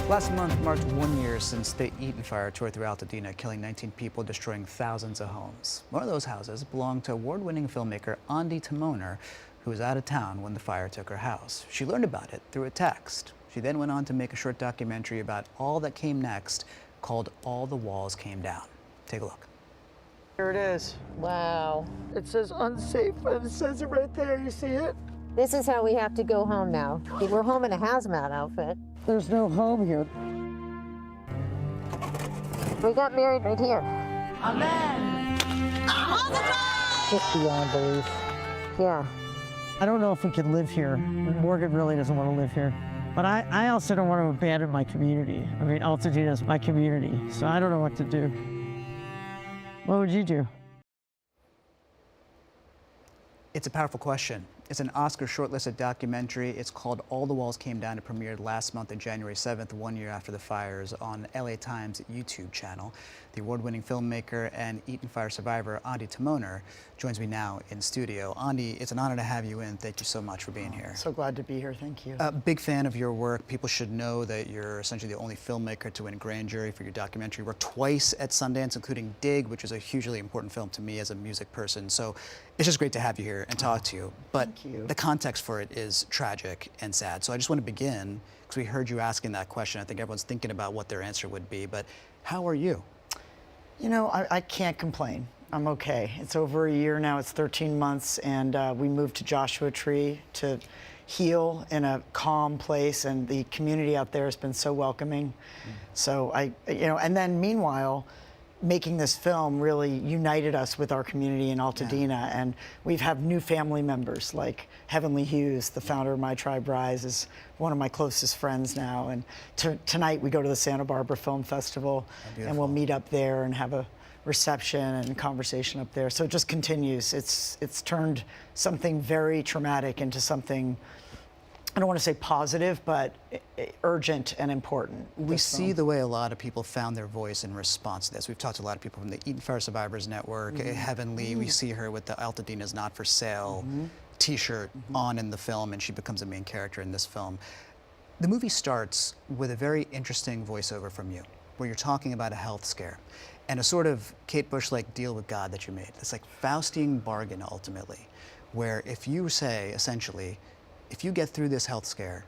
Last month marked 1 year since the Eaton Fire tore through Altadena, killing 19 people, destroying thousands of homes. One of those houses belonged to award-winning filmmaker Ondi Timoner, who was out of town when the fire took her house. She learned about it through a text. She then went on to make a short documentary about all that came next, called All the Walls Came Down. Take a look. Here it is. Wow. It says unsafe, and it says it right there. You see it? This is how we have to go home now. We're home in a hazmat outfit. There's no home here. We got married right here. Amen. Just beyond belief. Yeah. I don't know if we could live here. Morgan really doesn't want to live here. But I also don't want to abandon my community. I mean, Altadena is my community, so I don't know what to do. What would you do? It's a powerful question. It's an Oscar-shortlisted documentary. It's called All the Walls Came Down. It premiered last month on January 7th, 1 year after the fires, on LA Times' YouTube channel. The award-winning filmmaker and Eaton Fire survivor, Ondi Timoner, joins me now in studio. Ondi, it's an honor to have you in. Thank you so much for being here. So glad to be here. Thank you. A big fan of your work. People should know that you're essentially the only filmmaker to win a grand jury for your documentary work twice at Sundance, including Dig, which is a hugely important film to me as a music person. So it's just great to have you here and talk to you. But the context for it is tragic and sad. So I just want to begin, because we heard you asking that question. I think everyone's thinking about what their answer would be. But how are you? You know, I can't complain. I'm okay. It's over a year now. It's 13 months, and we moved to Joshua Tree to heal in a calm place, and the community out there has been so welcoming. So and then meanwhile, making this film really united us with our community in Altadena, and we've had new family members like Heavenly Hughes, the founder of My Tribe Rise, is one of my closest friends now. And tonight we go to the Santa Barbara Film Festival, and we'll meet up there and have a reception and conversation up there. So it just continues. It's turned something very traumatic into something, I don't want to say positive, but urgent and important. We see the way a lot of people found their voice in response to this. We've talked to a lot of people from the Eaton Fire Survivors Network, Heavenly. We see her with the Altadena's Not for Sale t-shirt on in the film, and she becomes a main character in this film. The movie starts with a very interesting voiceover from you, where you're talking about a health scare and a sort of Kate Bush-like deal with God that you made. It's like Faustian bargain, ultimately, where if you say, essentially, if you get through this health scare,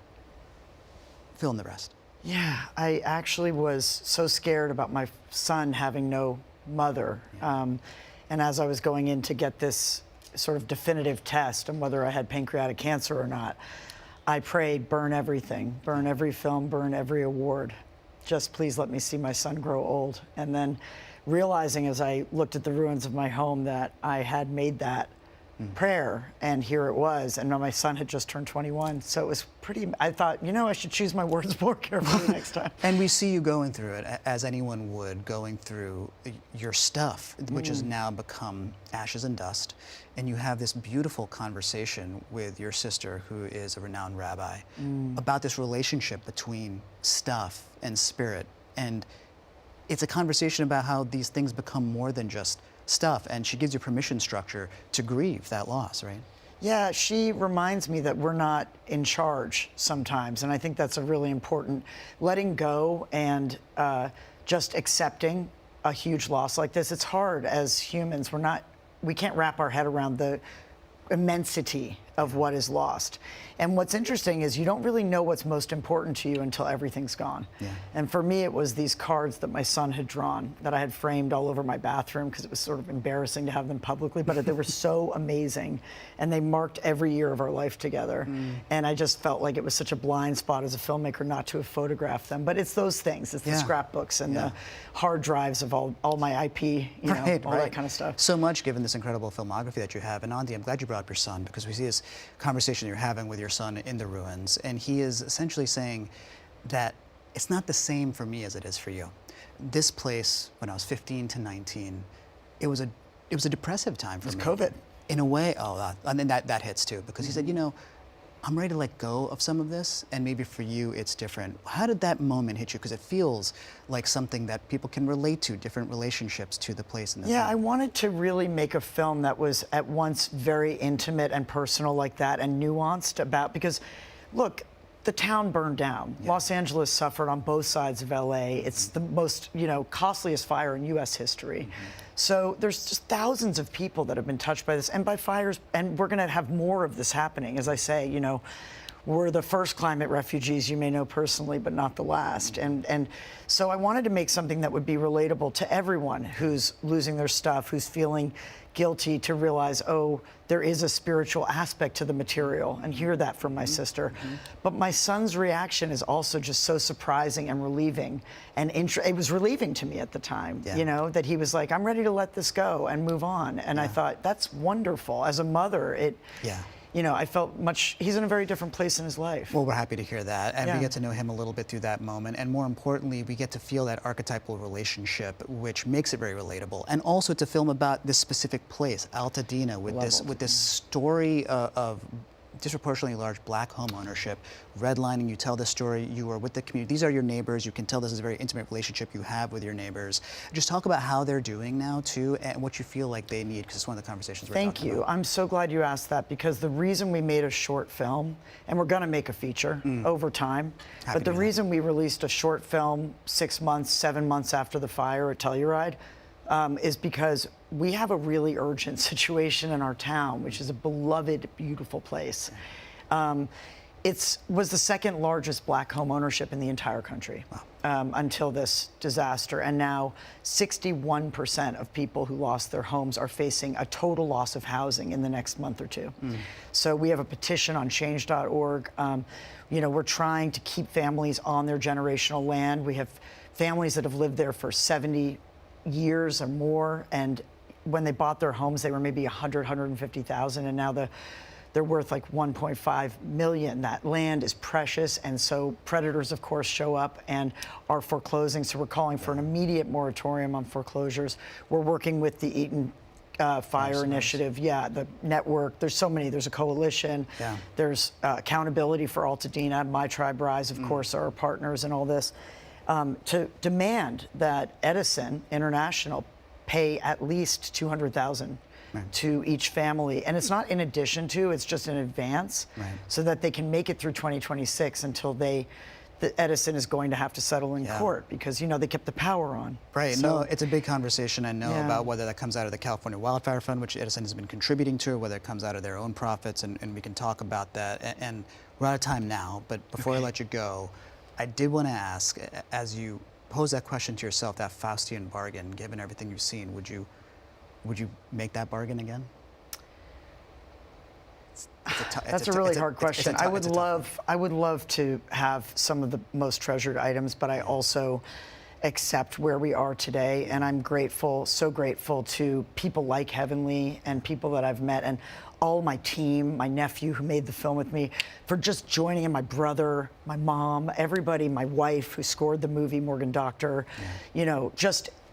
fill in the rest. Yeah, I actually was so scared about my son having no mother. And as I was going in to get this sort of definitive test on whether I had pancreatic cancer or not, I prayed, burn everything, burn every film, burn every award. Just please let me see my son grow old. And then realizing as I looked at the ruins of my home that I had made that prayer, and here it was, and my son had just turned 21, so it was pretty, I thought, you know, I should choose my words more carefully next time. And we see you going through it, as anyone would, going through your stuff, which has now become ashes and dust, and you have this beautiful conversation with your sister, who is a renowned rabbi, about this relationship between stuff and spirit, and it's a conversation about how these things become more than just stuff, and she gives you permission structure to grieve that loss, right? Yeah, she reminds me that we're not in charge sometimes, and I think that's a really important, letting go and just accepting a huge loss like this. It's hard as humans. We can't wrap our head around the immensity of what is lost. And what's interesting is you don't really know what's most important to you until everything's gone. And for me, it was these cards that my son had drawn that I had framed all over my bathroom because it was sort of embarrassing to have them publicly, but they were so amazing. And they marked every year of our life together. And I just felt like it was such a blind spot as a filmmaker not to have photographed them. But it's those things. It's the scrapbooks and the hard drives of all my IP, you know, all that kind of stuff. So much, given this incredible filmography that you have. And Ondi, I'm glad you brought up your son, because we see this conversation you're having with your son in the ruins, and he is essentially saying that it's not the same for me as it is for you. This place, when I was 15 to 19, it was a depressive time for me. It was COVID. In a way, and then that hits too, because he said, you know, I'm ready to let go of some of this, and maybe for you it's different. How did that moment hit you? Because it feels like something that people can relate to, different relationships to the place in the film. I wanted to really make a film that was at once very intimate and personal like that, and nuanced about, because look, the town burned down. Yeah. Los Angeles suffered on both sides of LA. It's the most, costliest fire in U.S. history. So there's just thousands of people that have been touched by this and by fires, and we're going to have more of this happening. As I say, we're the first climate refugees you may know personally, but not the last. And so I wanted to make something that would be relatable to everyone who's losing their stuff, who's feeling guilty, to realize, oh, there is a spiritual aspect to the material, and hear that from my sister. But my son's reaction is also just so surprising and relieving. And it was relieving to me at the time, that he was like, I'm ready to let this go and move on. And I thought, that's wonderful. As a mother, I felt he's in a very different place in his life. Well, we're happy to hear that. And we get to know him a little bit through that moment. And more importantly, we get to feel that archetypal relationship, which makes it very relatable. And also to film about this specific place, Altadena, with this story of disproportionately large black home ownership, redlining. You tell the story, you are with the community. These are your neighbors. You can tell this is a very intimate relationship you have with your neighbors. Just talk about how they're doing now, too, and what you feel like they need, because it's one of the conversations we're talking about. Thank you. I'm so glad you asked that, because the reason we made a short film, and we're going to make a feature over time, but the reason we released a short film 6 months, 7 months after the fire at Telluride is because we have a really urgent situation in our town, which is a beloved, beautiful place. It was the second largest black home ownership in the entire country until this disaster. And now 61% of people who lost their homes are facing a total loss of housing in the next month or two. So we have a petition on change.org. We're trying to keep families on their generational land. We have families that have lived there for 70 years or more, and when they bought their homes, they were maybe 150,000, and now they're worth like 1.5 million. That land is precious, and so predators, of course, show up and are foreclosing. So we're calling for an immediate moratorium on foreclosures. We're working with the Eaton Fire initiative, the network. There's so many. There's a coalition. There's accountability for Altadena. My Tribe Rise, of course, are our partners in all this. To demand that Edison International pay at least $200,000 to each family, and it's not in addition to; it's just in advance, so that they can make it through 2026 until the Edison is going to have to settle in court, because they kept the power on. Right. So, no, it's a big conversation. I know about whether that comes out of the California Wildfire Fund, which Edison has been contributing to, or whether it comes out of their own profits, and we can talk about that. And we're out of time now, but before I let you go, I did want to ask, as you pose that question to yourself, that Faustian bargain, given everything you've seen, would you make that bargain again? That's a really hard question. I would love to have some of the most treasured items, but I also accept where we are today, and I'm grateful, so grateful to people like Heavenly and people that I've met, and all my team, my nephew who made the film with me, for just joining in, my brother, my mom, everybody, my wife who scored the movie, Morgan Doctor,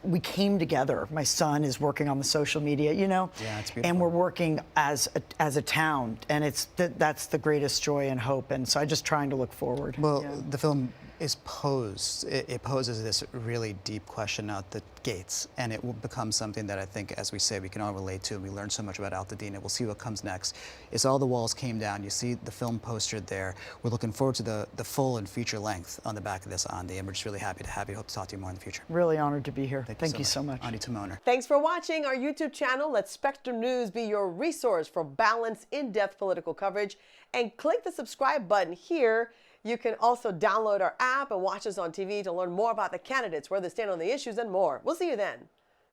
we came together. My son is working on the social media, it's beautiful. And we're working as a town, and that's the greatest joy and hope, and so I'm just trying to look forward. Well, the film is it poses this really deep question out the gates, and it will become something that I think, as we say, we can all relate to. We learned so much about Altadena. We'll see what comes next. It's All the Walls Came Down. You see the film postered there. We're looking forward to the full and feature length on the back of this, Ondi, and we're just really happy to have you. Hope to talk to you more in the future. Really honored to be here. Thank you so much. Ondi Timoner. Thanks for watching our YouTube channel. Let Spectrum News be your resource for balanced, in-depth political coverage. And click the subscribe button here. You can also download our app and watch us on TV to learn more about the candidates, where they stand on the issues, and more. We'll see you then.